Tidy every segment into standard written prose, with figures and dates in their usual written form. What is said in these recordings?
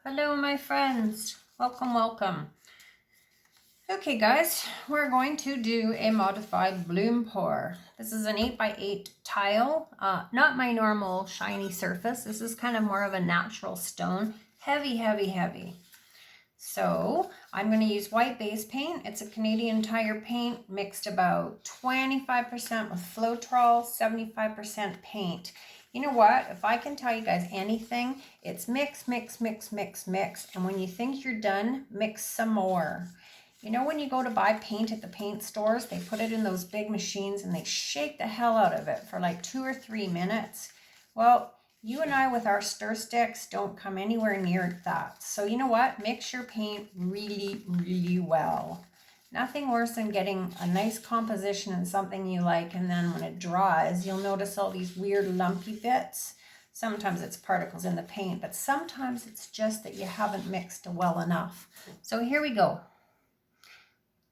Hello, my friends. Welcome, welcome. Okay, guys, we're going to do a modified bloom pour. This is an 8x8 tile, not my normal shiny surface. This is kind of more of a natural stone, heavy, heavy, heavy. So I'm going to use white base paint. It's a Canadian Tire paint mixed about 25% with floetrol, 75% paint. You know what? If I can tell you guys anything, it's mix, mix, mix, mix, mix. And when you think you're done, mix some more. You know when you go to buy paint at the paint stores, they put it in those big machines and they shake the hell out of it for like 2 or 3 minutes? Well, you and I with our stir sticks don't come anywhere near that. So you know what? Mix your paint really, really well. Nothing worse than getting a nice composition in something you like, and then when it dries, you'll notice all these weird lumpy bits. Sometimes it's particles in the paint, but sometimes it's just that you haven't mixed well enough. So here we go.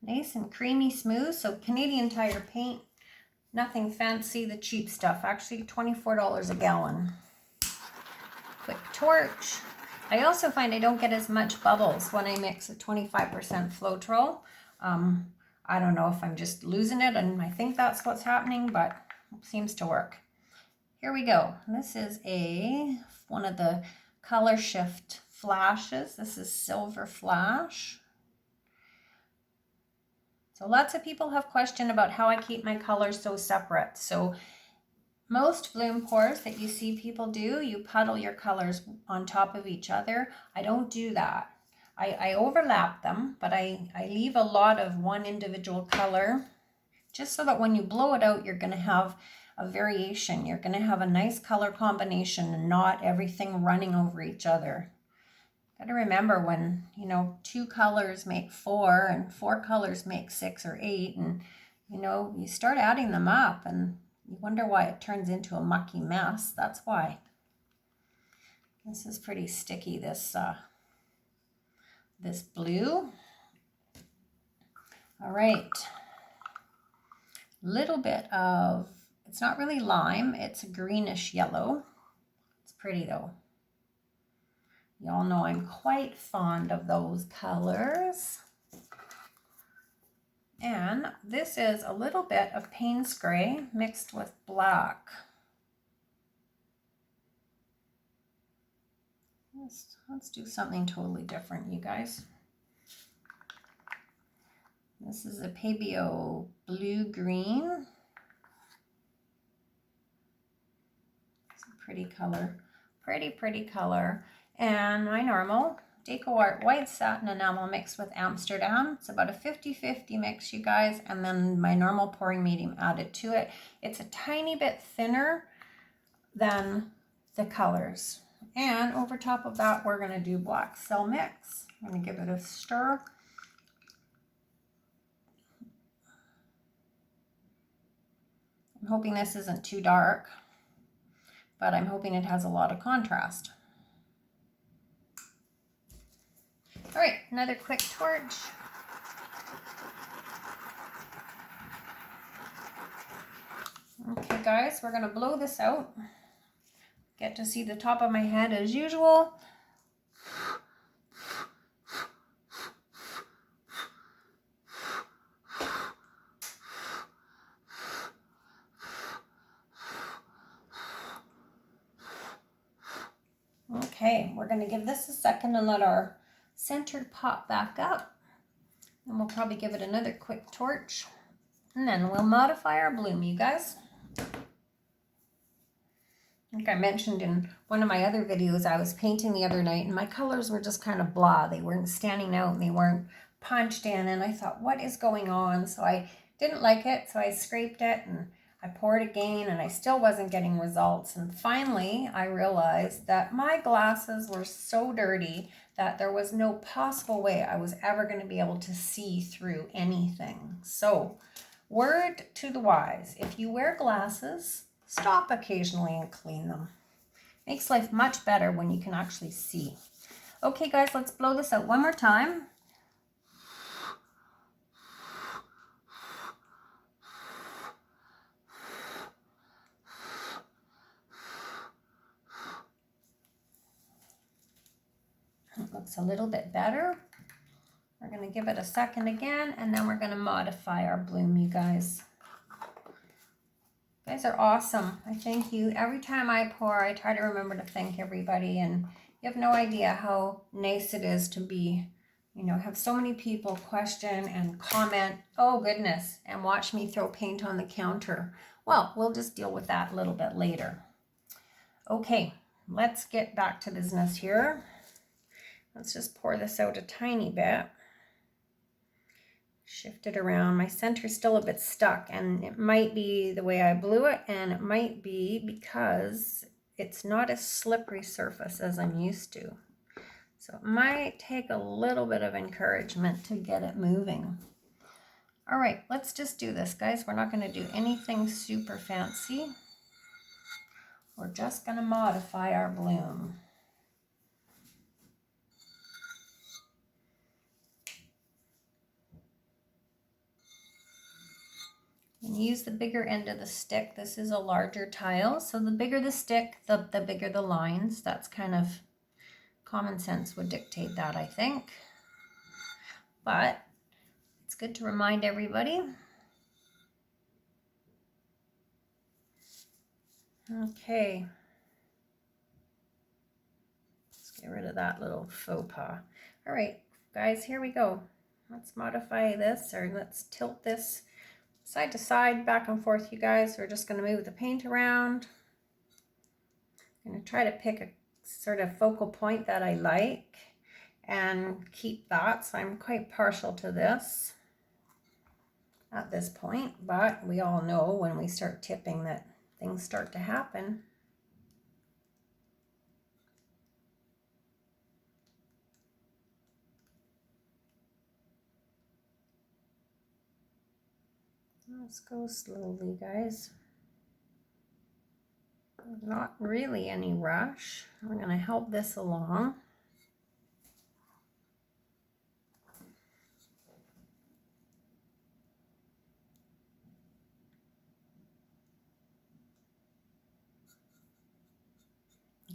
Nice and creamy smooth. So Canadian Tire paint, nothing fancy, the cheap stuff. Actually $24 a gallon. Quick torch. I also find I don't get as much bubbles when I mix a 25% floetrol. I don't know if I'm just losing it, and I think that's what's happening, but it seems to work. Here we go. This is one of the color shift flashes. This is silver flash. So lots of people have questioned about how I keep my colors so separate. So most bloom pours that you see people do, you puddle your colors on top of each other. I don't do that. I overlap them, but I leave a lot of one individual color just so that when you blow it out, you're going to have a variation. You're going to have a nice color combination and not everything running over each other. Got to remember when, 2 colors make 4 and 4 colors make 6 or 8, and, you start adding them up and you wonder why it turns into a mucky mess. That's why. This is pretty sticky, this blue. All right. Little bit of, it's not really lime, it's a greenish yellow. It's pretty though. Y'all know I'm quite fond of those colors. And this is a little bit of Payne gray mixed with black. Let's do something totally different, you guys. This is a Payne blue-green. It's a pretty color. Pretty, pretty color. And my normal Deco Art white satin enamel mixed with Amsterdam. It's about a 50-50 mix, you guys. And then my normal pouring medium added to it. It's a tiny bit thinner than the colors. And over top of that, we're going to do black cell mix. I'm going to give it a stir. I'm hoping this isn't too dark, but I'm hoping it has a lot of contrast. All right, another quick torch. Okay, guys, we're going to blow this out. Get to see the top of my head as usual. Okay, we're going to give this a second and let our center pop back up. And we'll probably give it another quick torch. And then we'll modify our bloom, you guys. Like I mentioned in one of my other videos, I was painting the other night and my colors were just kind of blah. They weren't standing out and they weren't punched in. And I thought, what is going on? So I didn't like it. So I scraped it and I poured again and I still wasn't getting results. And finally, I realized that my glasses were so dirty that there was no possible way I was ever going to be able to see through anything. So, word to the wise, if you wear glasses, stop occasionally and clean them. Makes life much better when you can actually see. Okay, guys, let's blow this out one more time. Looks a little bit better. We're going to give it a second again, and then we're going to modify our bloom, you guys. You guys are awesome. I thank you. Every time I pour, I try to remember to thank everybody, and you have no idea how nice it is to be, you know, have so many people question and comment, oh goodness, and watch me throw paint on the counter. Well, we'll just deal with that a little bit later. Okay, let's get back to business here. Let's just pour this out a tiny bit. Shift it around. My center's still a bit stuck, and it might be the way I blew it, and it might be because it's not a slippery surface as I'm used to. So it might take a little bit of encouragement to get it moving. All right, let's just do this, guys. We're not going to do anything super fancy. We're just going to modify our bloom. And use the bigger end of the stick. This is a larger tile, so the bigger the stick, the bigger the lines. That's kind of common sense would dictate that, I think. But it's good to remind everybody. Okay. Let's get rid of that little faux pas. All right, guys, here we go. Let's modify this, or let's tilt this side to side, back and forth, you guys. We're just going to move the paint around. I'm going to try to pick a sort of focal point that I like and keep that. So I'm quite partial to this at this point, but we all know when we start tipping that things start to happen. Let's go slowly, guys. Not really any rush. We're going to help this along.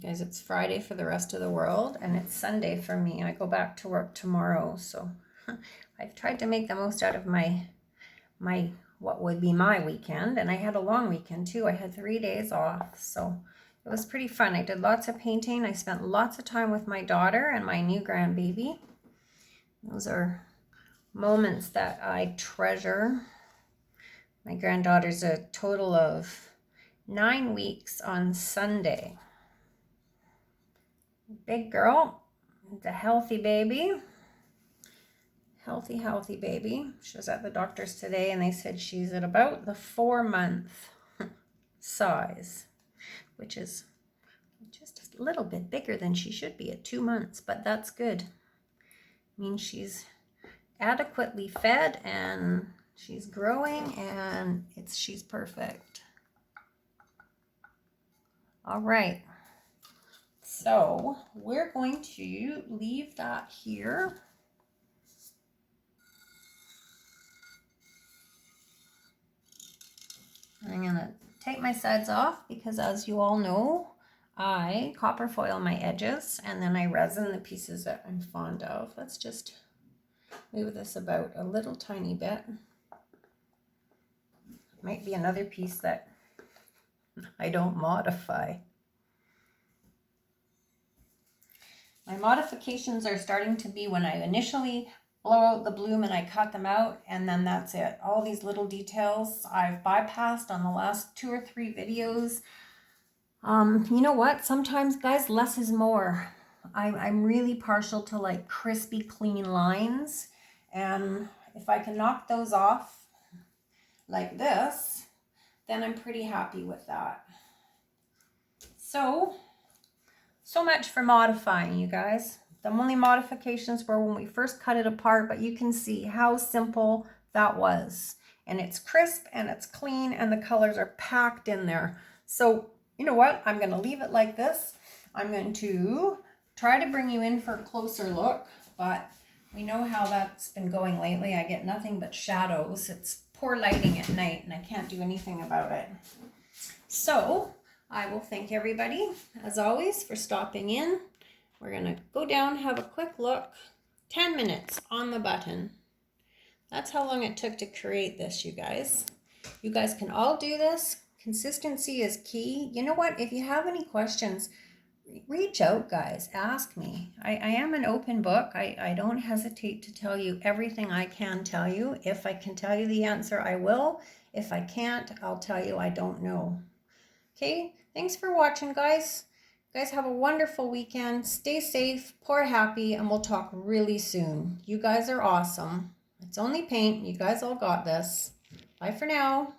Guys, it's Friday for the rest of the world, and it's Sunday for me. I go back to work tomorrow, so I've tried to make the most out of my what would be my weekend, and I had a long weekend too. I had 3 days off, so it was pretty fun. I did lots of painting. I spent lots of time with my daughter and my new grandbaby. Those are moments that I treasure. My granddaughter's a total of 9 weeks on Sunday. Big girl, it's a healthy baby. Healthy baby. She was at the doctor's today, and they said she's at about the 4-month size, which is just a little bit bigger than she should be at 2 months, but that's good. It means she's adequately fed and she's growing, and she's perfect. All right. So we're going to leave that here. I'm going to take my sides off because, as you all know, I copper foil my edges and then I resin the pieces that I'm fond of. Let's just move this about a little tiny bit. Might be another piece that I don't modify. My modifications are starting to be when I initially blow out the bloom and I cut them out, and then that's it. All these little details I've bypassed on the last 2 or 3 videos. You know what? Sometimes, guys, less is more. I'm really partial to like crispy, clean lines, and if I can knock those off like this, then I'm pretty happy with that. So much for modifying, you guys. The only modifications were when we first cut it apart, but you can see how simple that was. And it's crisp and it's clean and the colors are packed in there. So you know what? I'm going to leave it like this. I'm going to try to bring you in for a closer look, but we know how that's been going lately. I get nothing but shadows. It's poor lighting at night and I can't do anything about it. So I will thank everybody, as always, for stopping in We're going to go down, have a quick look. 10 minutes on the button. That's how long it took to create this, you guys. You guys can all do this. Consistency is key. You know what? If you have any questions, reach out, guys. Ask me. I am an open book. I don't hesitate to tell you everything I can tell you. If I can tell you the answer, I will. If I can't, I'll tell you I don't know. Okay? Thanks for watching, guys. You guys have a wonderful weekend. Stay safe, pour happy, and we'll talk really soon. You guys are awesome. It's only paint. You guys all got this. Bye for now.